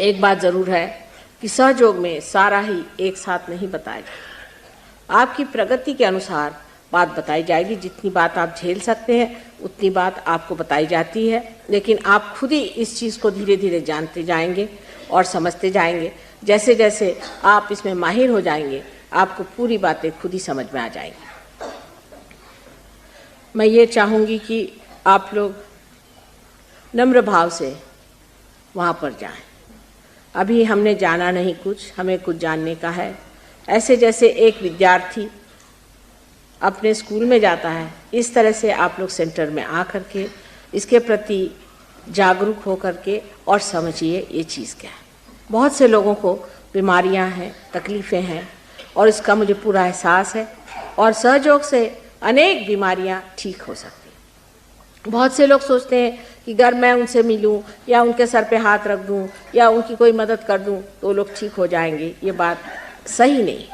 एक बात ज़रूर है कि सहयोग में सारा ही एक साथ नहीं बताया जाता। आपकी प्रगति के अनुसार बात बताई जाएगी। जितनी बात आप झेल सकते हैं उतनी बात आपको बताई जाती है, लेकिन आप खुद ही इस चीज़ को धीरे धीरे जानते जाएंगे और समझते जाएंगे। जैसे जैसे आप इसमें माहिर हो जाएंगे, आपको पूरी बातें खुद ही समझ में आ जाएंगी। मैं ये चाहूँगी कि आप लोग नम्र भाव से वहाँ पर जाएं। अभी हमने जाना नहीं कुछ, हमें कुछ जानने का है। ऐसे जैसे एक विद्यार्थी अपने स्कूल में जाता है, इस तरह से आप लोग सेंटर में आ कर के इसके प्रति जागरूक हो कर के और समझिए ये चीज़ क्या है। बहुत से लोगों को बीमारियां हैं, तकलीफ़ें हैं और इसका मुझे पूरा एहसास है, और सहयोग से अनेक बीमारियां ठीक हो सकती हैं। बहुत से लोग सोचते हैं कि अगर मैं उनसे मिलूं या उनके सर पे हाथ रख दूं या उनकी कोई मदद कर दूं तो लोग ठीक हो जाएंगे। ये बात सही नहीं।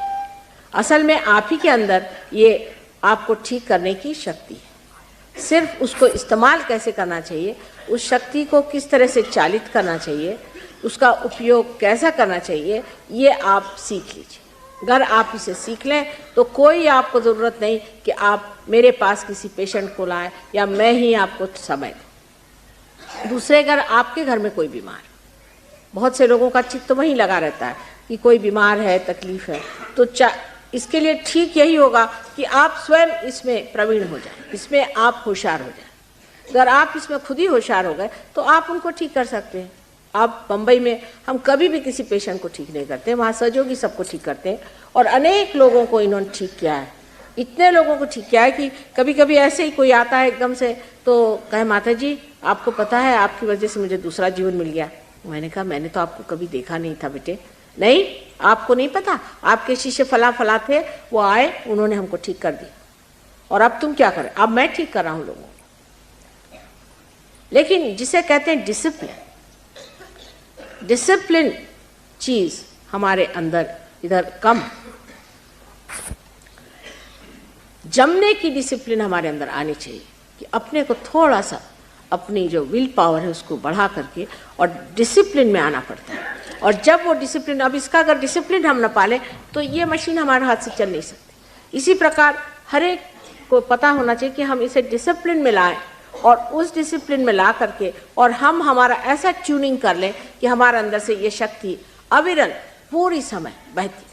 असल में आप ही के अंदर ये आपको ठीक करने की शक्ति है। सिर्फ उसको इस्तेमाल कैसे करना चाहिए, उस शक्ति को किस तरह से चालित करना चाहिए, उसका उपयोग कैसा करना चाहिए, ये आप सीख लीजिए। अगर आप इसे सीख लें तो कोई आपको ज़रूरत नहीं कि आप मेरे पास किसी पेशेंट को लाएं या मैं ही आपको समय दूं। दूसरे, अगर आपके घर में कोई बीमार, बहुत से लोगों का चित्त तो वहीं लगा रहता है कि कोई बीमार है, तकलीफ़ है, तो इसके लिए ठीक यही होगा कि आप स्वयं इसमें प्रवीण हो जाएं, इसमें आप होशियार हो जाएं। अगर आप इसमें खुद ही होशियार हो गए तो आप उनको ठीक कर सकते हैं। आप बम्बई में हम कभी भी किसी पेशेंट को ठीक नहीं करते, वहाँ सहयोगी सबको ठीक करते हैं, और अनेक लोगों को इन्होंने ठीक किया है। इतने लोगों को ठीक किया है कि कभी कभी ऐसे ही कोई आता है एकदम से तो कहे, माता जी आपको पता है आपकी वजह से मुझे दूसरा जीवन मिल गया। मैंने कहा मैंने तो आपको कभी देखा नहीं था बेटे। नहीं, आपको नहीं पता, आपके शिष्य फला फला थे, वो आए, उन्होंने हमको ठीक कर दिया, और अब तुम क्या करें, अब मैं ठीक कर रहा हूँ लोगों को। लेकिन जिसे कहते हैं डिसिप्लिन, डिसिप्लिन चीज हमारे अंदर इधर कम। जमने की डिसिप्लिन हमारे अंदर आनी चाहिए कि अपने को थोड़ा सा अपनी जो विल पावर है उसको बढ़ा करके और डिसिप्लिन में आना पड़ता है। और जब वो डिसिप्लिन, अब इसका अगर डिसिप्लिन हम न पालें तो ये मशीन हमारे हाथ से चल नहीं सकती। इसी प्रकार हर एक को पता होना चाहिए कि हम इसे डिसिप्लिन में लाएं, और उस डिसिप्लिन में ला करके और हम हमारा ऐसा ट्यूनिंग कर लें कि हमारे अंदर से ये शक्ति अविरल पूरी समय बहती,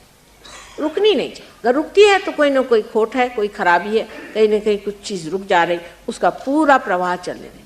रुकनी नहीं चाहिए। अगर रुकती है तो कोई ना कोई खोट है, कोई खराबी है, कहीं ना कहीं कुछ चीज़ रुक जा रही, उसका पूरा प्रवाह चलने दें।